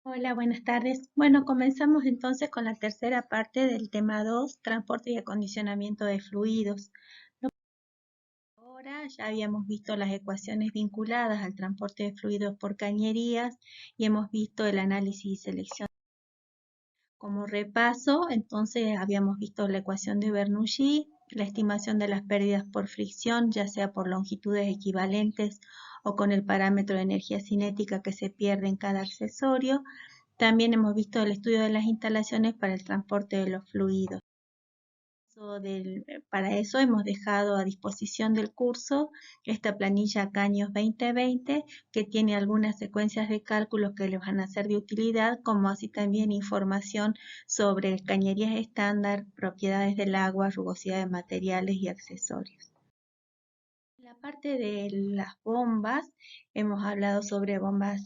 Hola, buenas tardes. Bueno, comenzamos entonces con la tercera parte del tema 2, transporte y acondicionamiento de fluidos. Ahora ya habíamos visto las ecuaciones vinculadas al transporte de fluidos por cañerías y hemos visto el análisis y selección. Como repaso, entonces habíamos visto la ecuación de Bernoulli, la estimación de las pérdidas por fricción, ya sea por longitudes equivalentes o con el parámetro de energía cinética que se pierde en cada accesorio. También hemos visto el estudio de las instalaciones para el transporte de los fluidos. Para eso hemos dejado a disposición del curso esta planilla Caños 2020 que tiene algunas secuencias de cálculos que les van a ser de utilidad, como así también información sobre cañerías estándar, propiedades del agua, rugosidad de materiales y accesorios. En la parte de las bombas, hemos hablado sobre bombas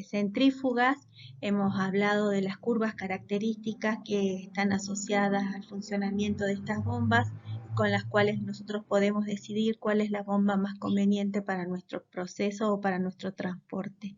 centrífugas, hemos hablado de las curvas características que están asociadas al funcionamiento de estas bombas, con las cuales nosotros podemos decidir cuál es la bomba más conveniente para nuestro proceso o para nuestro transporte.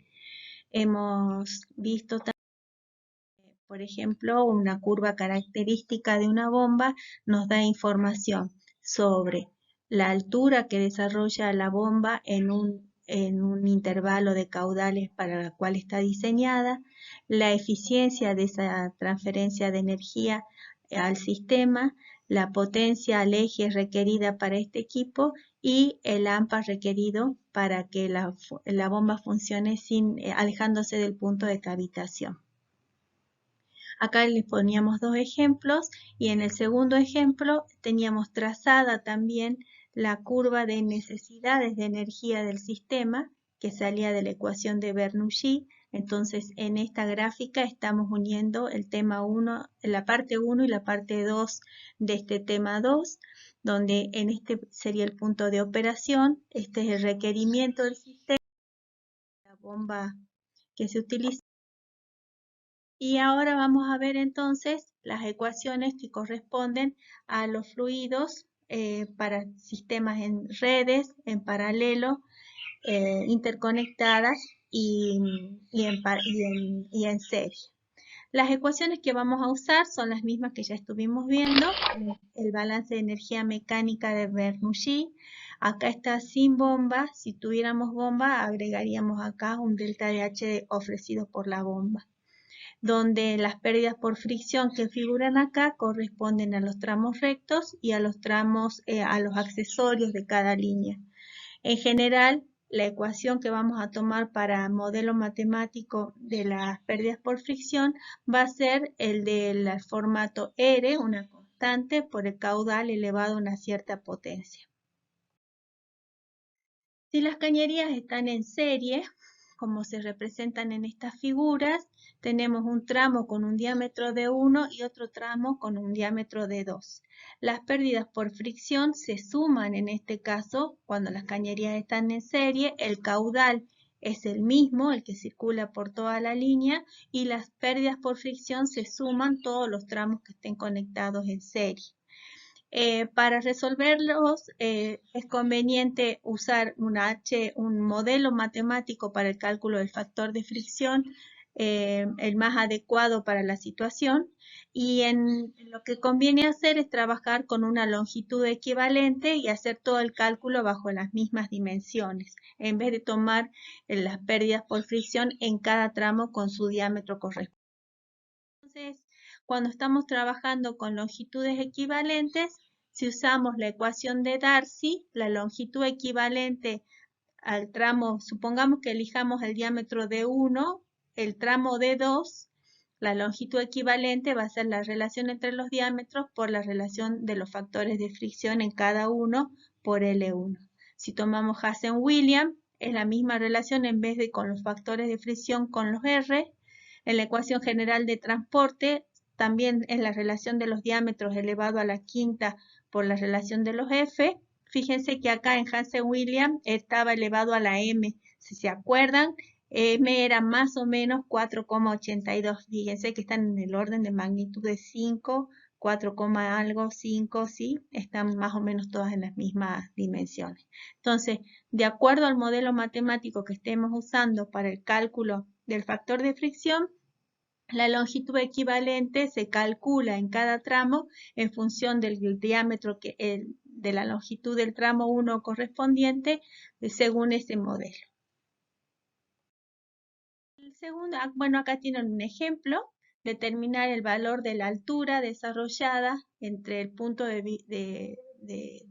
Hemos visto también, por ejemplo, una curva característica de una bomba nos da información sobre la altura que desarrolla la bomba en un intervalo de caudales para la cual está diseñada, la eficiencia de esa transferencia de energía al sistema, la potencia al eje requerida para este equipo y el AMPA requerido para que la bomba funcione alejándose del punto de cavitación. Acá les poníamos dos ejemplos y en el segundo ejemplo teníamos trazada también la curva de necesidades de energía del sistema que salía de la ecuación de Bernoulli. Entonces en esta gráfica estamos uniendo el tema 1, la parte 1 y la parte 2 de este tema 2, donde en este sería el punto de operación, este es el requerimiento del sistema, la bomba que se utiliza. Y ahora vamos a ver entonces las ecuaciones que corresponden a los fluidos para sistemas en redes, en paralelo, interconectadas y en serie. Las ecuaciones que vamos a usar son las mismas que ya estuvimos viendo, el balance de energía mecánica de Bernoulli. Acá está sin bomba, si tuviéramos bomba agregaríamos acá un delta de H ofrecido por la bomba, donde las pérdidas por fricción que figuran acá corresponden a los tramos rectos y a los tramos, a los accesorios de cada línea. En general, la ecuación que vamos a tomar para modelo matemático de las pérdidas por fricción va a ser el del formato R, una constante, por el caudal elevado a una cierta potencia. Si las cañerías están en serie, como se representan en estas figuras, tenemos un tramo con un diámetro de 1 y otro tramo con un diámetro de 2. Las pérdidas por fricción se suman en este caso cuando las cañerías están en serie, el caudal es el mismo, el que circula por toda la línea, y las pérdidas por fricción se suman todos los tramos que estén conectados en serie. Para resolverlos es conveniente usar un modelo matemático para el cálculo del factor de fricción, el más adecuado para la situación, y lo que conviene hacer es trabajar con una longitud equivalente y hacer todo el cálculo bajo las mismas dimensiones, en vez de tomar las pérdidas por fricción en cada tramo con su diámetro correspondiente. Entonces, cuando estamos trabajando con longitudes equivalentes, si usamos la ecuación de Darcy, la longitud equivalente al tramo, supongamos que elijamos el diámetro de 1, el tramo de 2, la longitud equivalente va a ser la relación entre los diámetros por la relación de los factores de fricción en cada uno por L1. Si tomamos Hazen-Williams, es la misma relación en vez de con los factores de fricción con los R. En la ecuación general de transporte también es la relación de los diámetros elevado a la quinta por la relación de los F. Fíjense que acá en Hazen-Williams estaba elevado a la M. Si se acuerdan, M era más o menos 4,82. Fíjense que están en el orden de magnitud de 5, 4, algo, 5, sí, están más o menos todas en las mismas dimensiones. Entonces, de acuerdo al modelo matemático que estemos usando para el cálculo del factor de fricción, La longitud equivalente se calcula en cada tramo en función del diámetro de la longitud del tramo 1 correspondiente según ese modelo. El segundo, bueno, acá tienen un ejemplo, determinar el valor de la altura desarrollada entre el punto de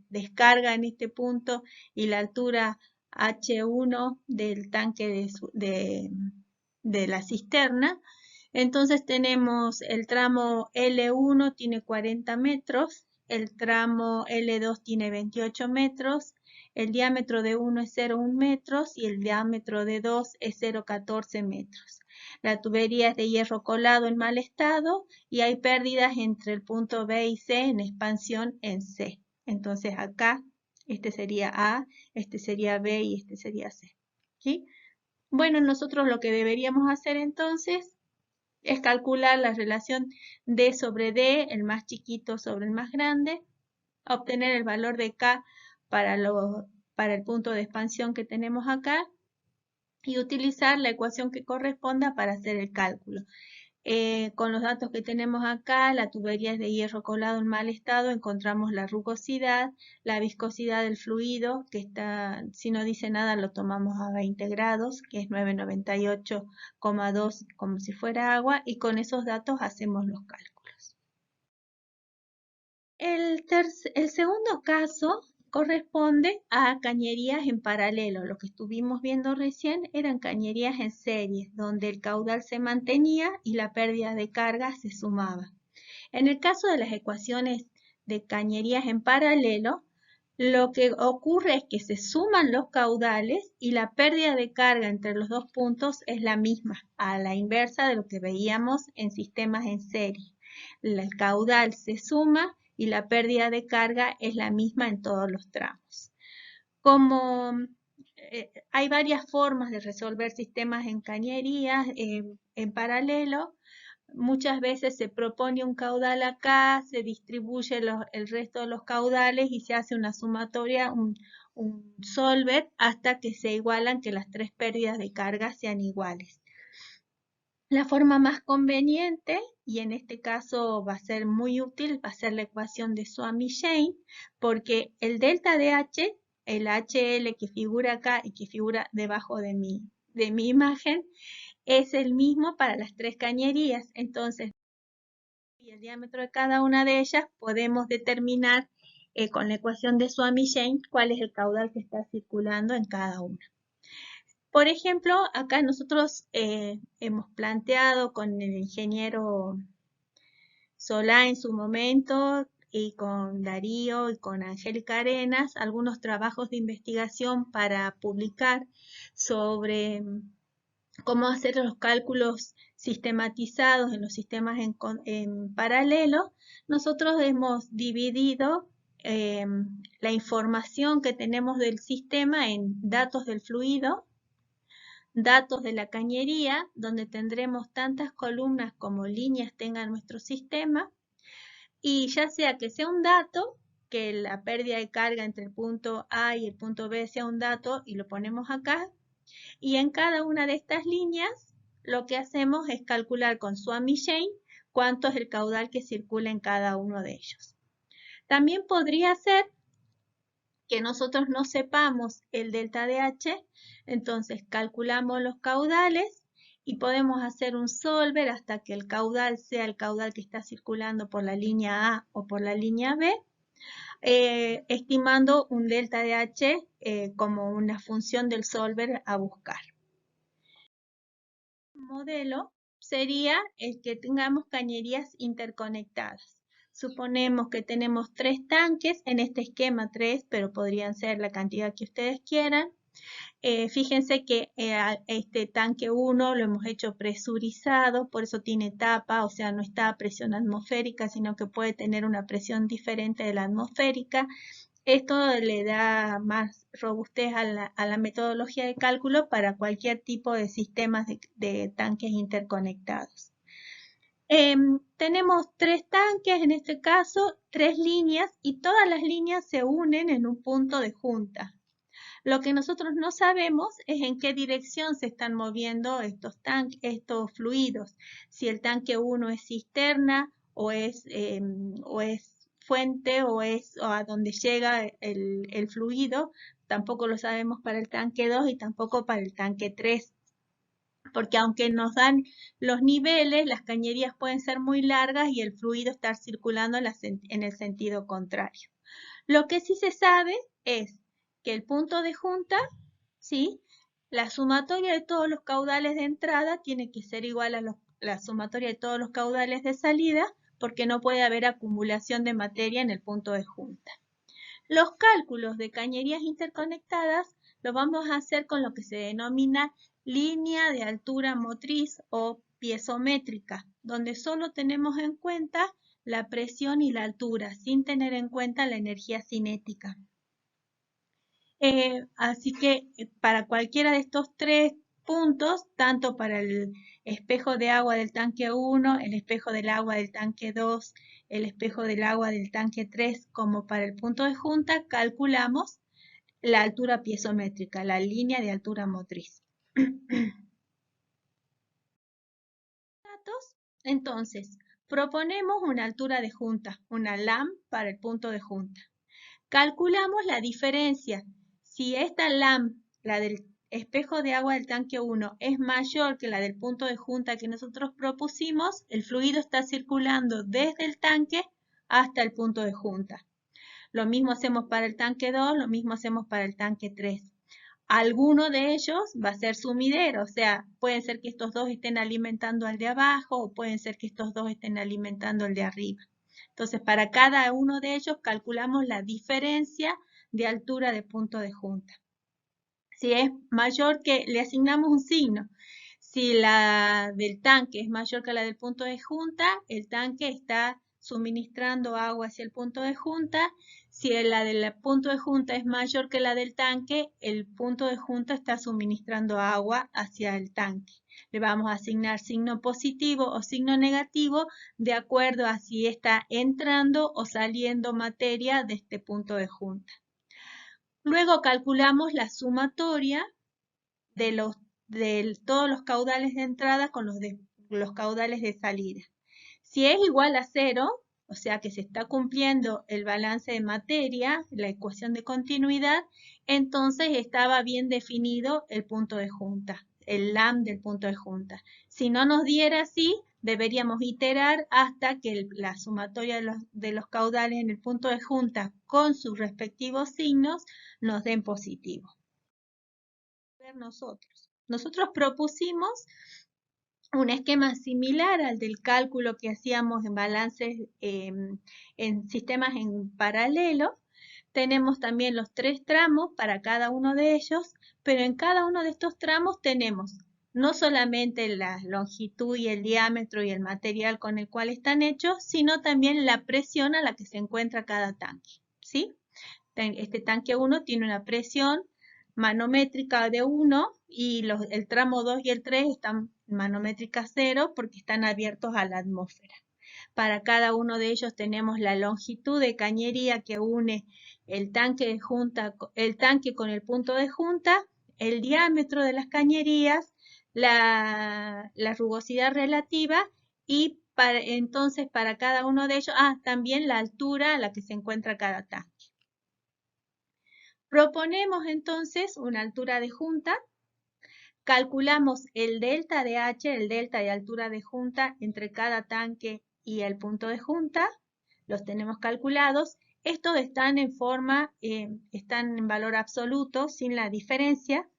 descarga en este punto y la altura H1 del tanque de la cisterna. Entonces tenemos el tramo L1 tiene 40 metros, el tramo L2 tiene 28 metros, el diámetro de 1 es 0,1 metros y el diámetro de 2 es 0,14 metros. La tubería es de hierro colado en mal estado y hay pérdidas entre el punto B y C en expansión en C. Entonces acá este sería A, este sería B y este sería C. ¿Sí? Bueno, nosotros lo que deberíamos hacer entonces es calcular la relación D sobre D, el más chiquito sobre el más grande, obtener el valor de K para el punto de expansión que tenemos acá y utilizar la ecuación que corresponda para hacer el cálculo. Con los datos que tenemos acá, la tubería es de hierro colado en mal estado, encontramos la rugosidad, la viscosidad del fluido, que está, si no dice nada, lo tomamos a 20 grados, que es 998,2 como si fuera agua, y con esos datos hacemos los cálculos. El segundo caso corresponde a cañerías en paralelo. Lo que estuvimos viendo recién eran cañerías en serie, donde el caudal se mantenía y la pérdida de carga se sumaba. En el caso de las ecuaciones de cañerías en paralelo, lo que ocurre es que se suman los caudales y la pérdida de carga entre los dos puntos es la misma, a la inversa de lo que veíamos en sistemas en serie. El caudal se suma y la pérdida de carga es la misma en todos los tramos. Como hay varias formas de resolver sistemas en cañerías en paralelo, muchas veces se propone un caudal acá, se distribuye el resto de los caudales y se hace una sumatoria, un solver, hasta que se igualan, que las tres pérdidas de carga sean iguales. La forma más conveniente, y en este caso va a ser muy útil, va a ser la ecuación de Suomi-Jain, porque el delta de H, el HL que figura acá y que figura debajo de mi imagen, es el mismo para las tres cañerías. Entonces, y el diámetro de cada una de ellas, podemos determinar con la ecuación de Suomi-Jain cuál es el caudal que está circulando en cada una. Por ejemplo, acá nosotros hemos planteado con el ingeniero Solá en su momento y con Darío y con Angélica Arenas algunos trabajos de investigación para publicar sobre cómo hacer los cálculos sistematizados en los sistemas en paralelo. Nosotros hemos dividido la información que tenemos del sistema en datos del fluido, datos de la cañería, donde tendremos tantas columnas como líneas tenga nuestro sistema, y ya sea que sea un dato, que la pérdida de carga entre el punto A y el punto B sea un dato y lo ponemos acá, y en cada una de estas líneas lo que hacemos es calcular con Suomi-Jain cuánto es el caudal que circula en cada uno de ellos. También podría ser que nosotros no sepamos el delta de H, entonces calculamos los caudales y podemos hacer un solver hasta que el caudal sea el caudal que está circulando por la línea A o por la línea B, estimando un delta de H como una función del solver a buscar. El modelo sería el que tengamos cañerías interconectadas. Suponemos que tenemos 3 tanques, en este esquema 3, pero podrían ser la cantidad que ustedes quieran. Fíjense que este tanque 1 lo hemos hecho presurizado, por eso tiene tapa, o sea, no está a presión atmosférica, sino que puede tener una presión diferente de la atmosférica. Esto le da más robustez a la metodología de cálculo para cualquier tipo de sistemas de tanques interconectados. Tenemos 3 tanques, en este caso 3 líneas, y todas las líneas se unen en un punto de junta. Lo que nosotros no sabemos es en qué dirección se están moviendo estos fluidos. Si el tanque 1 es cisterna o es fuente o a donde llega el fluido. Tampoco lo sabemos para el tanque 2 y tampoco para el tanque 3. Porque aunque nos dan los niveles, las cañerías pueden ser muy largas y el fluido estar circulando en el sentido contrario. Lo que sí se sabe es que el punto de junta, ¿sí? La sumatoria de todos los caudales de entrada tiene que ser igual a la sumatoria de todos los caudales de salida, porque no puede haber acumulación de materia en el punto de junta. Los cálculos de cañerías interconectadas los vamos a hacer con lo que se denomina línea de altura motriz o piezométrica, donde solo tenemos en cuenta la presión y la altura, sin tener en cuenta la energía cinética. Así que para cualquiera de estos tres puntos, tanto para el espejo de agua del tanque 1, el espejo del agua del tanque 2, el espejo del agua del tanque 3, como para el punto de junta, calculamos la altura piezométrica, la línea de altura motriz. Entonces, proponemos una altura de junta, una LAM para el punto de junta. Calculamos la diferencia. Si esta LAM, la del espejo de agua del tanque 1, es mayor que la del punto de junta que nosotros propusimos, el fluido está circulando desde el tanque hasta el punto de junta. Lo mismo hacemos para el tanque 2, lo mismo hacemos para el tanque 3. Alguno de ellos va a ser sumidero, o sea, pueden ser que estos dos estén alimentando al de abajo o pueden ser que estos dos estén alimentando al de arriba. Entonces, para cada uno de ellos calculamos la diferencia de altura de punto de junta. Si es mayor que, le asignamos un signo. Si la del tanque es mayor que la del punto de junta, el tanque está suministrando agua hacia el punto de junta. Si la del punto de junta es mayor que la del tanque, el punto de junta está suministrando agua hacia el tanque. Le vamos a asignar signo positivo o signo negativo de acuerdo a si está entrando o saliendo materia de este punto de junta. Luego calculamos la sumatoria de todos los caudales de entrada con los caudales de salida. Si es igual a 0, o sea que se está cumpliendo el balance de materia, la ecuación de continuidad, entonces estaba bien definido el punto de junta, el LAM del punto de junta. Si no nos diera así, deberíamos iterar hasta que la sumatoria de los caudales en el punto de junta con sus respectivos signos nos den positivo. Nosotros propusimos un esquema similar al del cálculo que hacíamos en balances en sistemas en paralelo. Tenemos también los 3 tramos para cada uno de ellos, pero en cada uno de estos tramos tenemos no solamente la longitud y el diámetro y el material con el cual están hechos, sino también la presión a la que se encuentra cada tanque, ¿sí? Este tanque 1 tiene una presión manométrica de 1 y el tramo 2 y el 3 están manométricas 0 porque están abiertos a la atmósfera. Para cada uno de ellos tenemos la longitud de cañería que une el tanque con el punto de junta, el diámetro de las cañerías, la rugosidad relativa y entonces para cada uno de ellos, también la altura a la que se encuentra cada tanque. Proponemos entonces una altura de junta, calculamos el delta de H, el delta de altura de junta entre cada tanque y el punto de junta, los tenemos calculados. Estos están están en valor absoluto, sin la diferencia.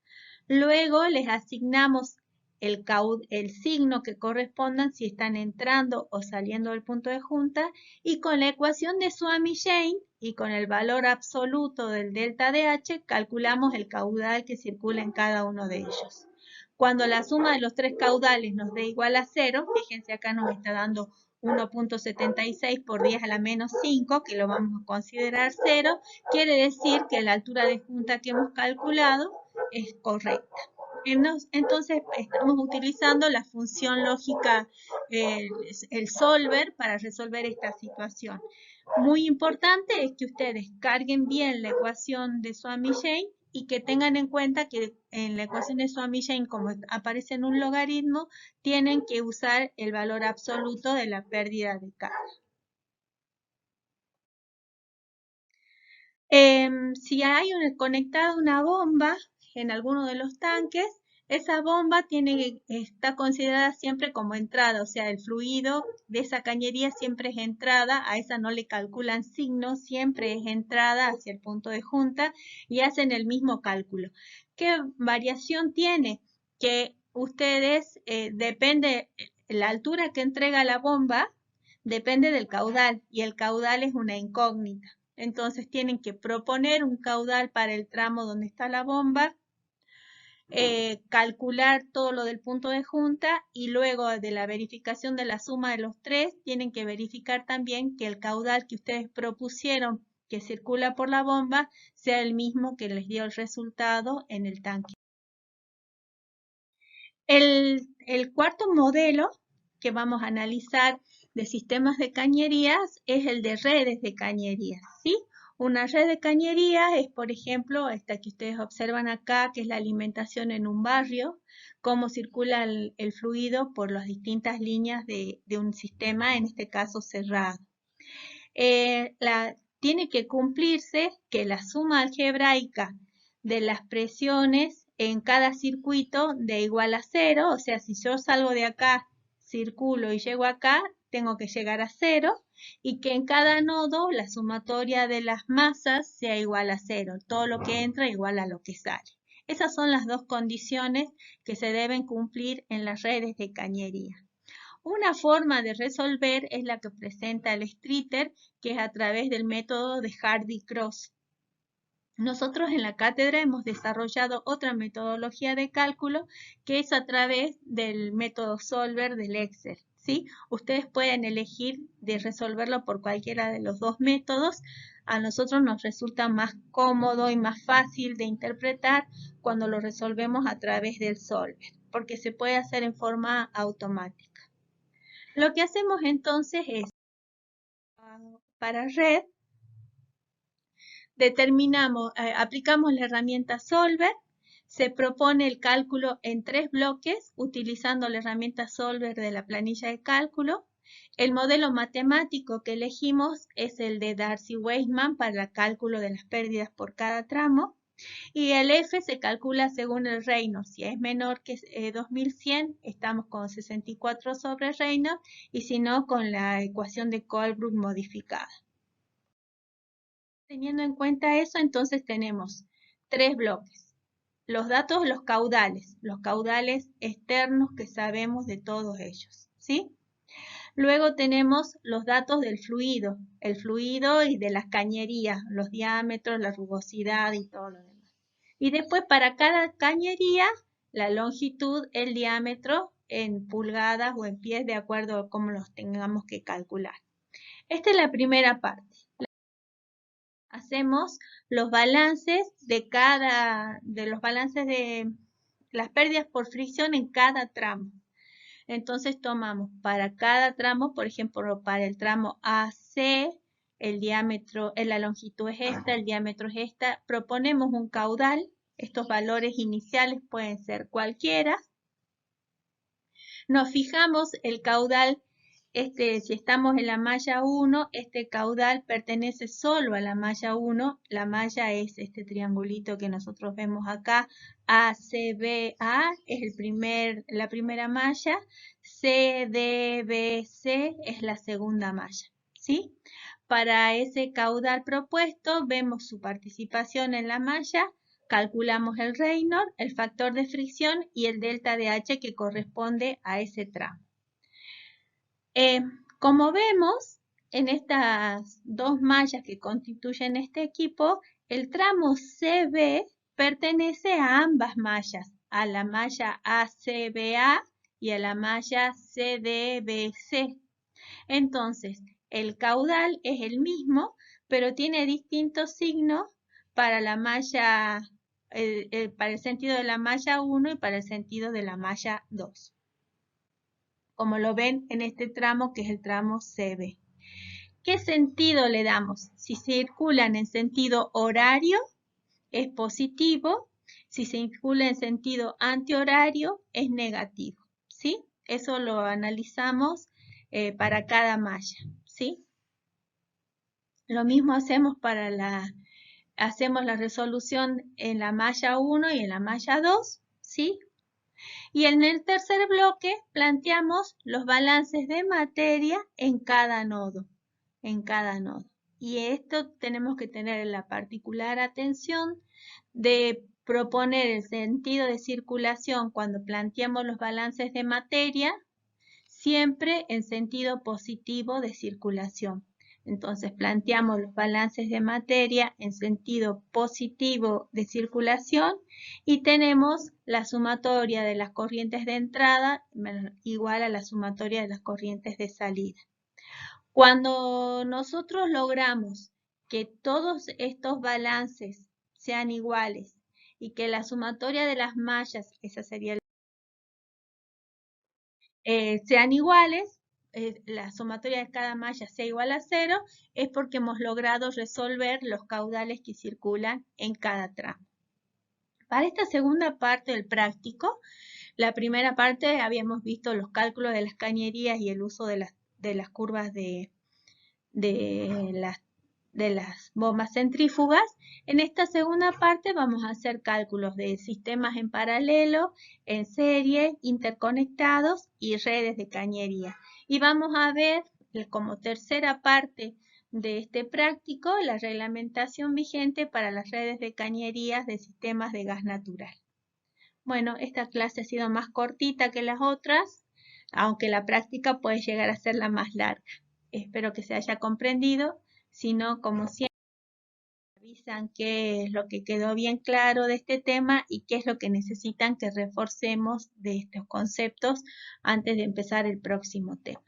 Luego les asignamos el signo que correspondan si están entrando o saliendo del punto de junta y con la ecuación de Suomi-Jain y con el valor absoluto del delta de H calculamos el caudal que circula en cada uno de ellos. Cuando la suma de los tres caudales nos dé igual a 0, fíjense acá nos está dando 1.76 por 10 a la menos 5, que lo vamos a considerar 0, quiere decir que la altura de junta que hemos calculado es correcta. Entonces estamos utilizando la función lógica, el solver, para resolver esta situación. Muy importante es que ustedes carguen bien la ecuación de Suomi-Jain y que tengan en cuenta que en la ecuación de Swami-Jain, como aparece en un logaritmo, tienen que usar el valor absoluto de la pérdida de carga. Si hay conectada una bomba en alguno de los tanques, esa bomba está considerada siempre como entrada, o sea, el fluido de esa cañería siempre es entrada, a esa no le calculan signos, siempre es entrada hacia el punto de junta y hacen el mismo cálculo. ¿Qué variación tiene? Que ustedes, depende, la altura que entrega la bomba, depende del caudal y el caudal es una incógnita. Entonces tienen que proponer un caudal para el tramo donde está la bomba, calcular todo lo del punto de junta y luego de la verificación de la suma de los tres, tienen que verificar también que el caudal que ustedes propusieron que circula por la bomba sea el mismo que les dio el resultado en el tanque. El cuarto modelo que vamos a analizar de sistemas de cañerías es el de redes de cañerías, ¿sí? Una red de cañerías es, por ejemplo, esta que ustedes observan acá, que es la alimentación en un barrio, cómo circula el fluido por las distintas líneas de un sistema, en este caso cerrado. Tiene que cumplirse que la suma algebraica de las presiones en cada circuito de igual a 0, o sea, si yo salgo de acá, circulo y llego acá, tengo que llegar a 0, y que en cada nodo la sumatoria de las masas sea igual a 0, todo lo que entra igual a lo que sale. Esas son las dos condiciones que se deben cumplir en las redes de cañería. Una forma de resolver es la que presenta el Streeter, que es a través del método de Hardy-Cross. Nosotros en la cátedra hemos desarrollado otra metodología de cálculo que es a través del método Solver del Excel, ¿sí? Ustedes pueden elegir de resolverlo por cualquiera de los dos métodos. A nosotros nos resulta más cómodo y más fácil de interpretar cuando lo resolvemos a través del Solver, porque se puede hacer en forma automática. Lo que hacemos entonces es, para red, aplicamos la herramienta Solver, se propone el cálculo en 3 bloques utilizando la herramienta Solver de la planilla de cálculo. El modelo matemático que elegimos es el de Darcy-Weisman para el cálculo de las pérdidas por cada tramo. Y el F se calcula según el Reynolds. Si es menor que 2100, estamos con 64 sobre Reynolds, y si no, con la ecuación de Colebrook modificada. Teniendo en cuenta eso, entonces tenemos 3 bloques. Los datos, los caudales externos que sabemos de todos ellos, ¿sí? Luego tenemos los datos del fluido, el fluido y de las cañerías, los diámetros, la rugosidad y todo lo demás. Y después para cada cañería, la longitud, el diámetro en pulgadas o en pies de acuerdo a cómo los tengamos que calcular. Esta es la primera parte. Hacemos los balances de los balances de las pérdidas por fricción en cada tramo. Entonces tomamos para cada tramo, por ejemplo, para el tramo AC, el diámetro, la longitud es esta, el diámetro es esta, proponemos un caudal, estos valores iniciales pueden ser cualquiera. Nos fijamos el caudal, si estamos en la malla 1, este caudal pertenece solo a la malla 1, la malla es este triangulito que nosotros vemos acá, ACBA es la primera malla, CDBC es la segunda malla, ¿sí? Para ese caudal propuesto vemos su participación en la malla, calculamos el Reynolds, el factor de fricción y el delta de H que corresponde a ese tramo. Como vemos, en estas dos mallas que constituyen este equipo, el tramo CB pertenece a ambas mallas, a la malla ACBA y a la malla CDBC. Entonces, el caudal es el mismo, pero tiene distintos signos para la malla, para el sentido de la malla 1 y para el sentido de la malla 2. Como lo ven en este tramo, que es el tramo CB. ¿Qué sentido le damos? Si circulan en sentido horario, es positivo. Si se circula en sentido antihorario, es negativo, ¿sí? Eso lo analizamos para cada malla, ¿sí? Lo mismo hacemos hacemos la resolución en la malla 1 y en la malla 2, ¿sí? Y en el tercer bloque planteamos los balances de materia en cada nodo, Y esto tenemos que tener la particular atención de proponer el sentido de circulación cuando planteamos los balances de materia, siempre en sentido positivo de circulación. Entonces planteamos los balances de materia en sentido positivo de circulación y tenemos la sumatoria de las corrientes de entrada igual a la sumatoria de las corrientes de salida. Cuando nosotros logramos que todos estos balances sean iguales y que la sumatoria de las mallas, esa sería sean iguales, la sumatoria de cada malla sea igual a 0, es porque hemos logrado resolver los caudales que circulan en cada tramo. Para esta segunda parte del práctico, la primera parte habíamos visto los cálculos de las cañerías y el uso de las curvas de las bombas centrífugas. En esta segunda parte vamos a hacer cálculos de sistemas en paralelo, en serie, interconectados y redes de cañería. Y vamos a ver como tercera parte de este práctico la reglamentación vigente para las redes de cañerías de sistemas de gas natural. Bueno, esta clase ha sido más cortita que las otras, aunque la práctica puede llegar a ser la más larga. Espero que se haya comprendido. Si no, como siempre, avisan qué es lo que quedó bien claro de este tema y qué es lo que necesitan que reforcemos de estos conceptos antes de empezar el próximo tema.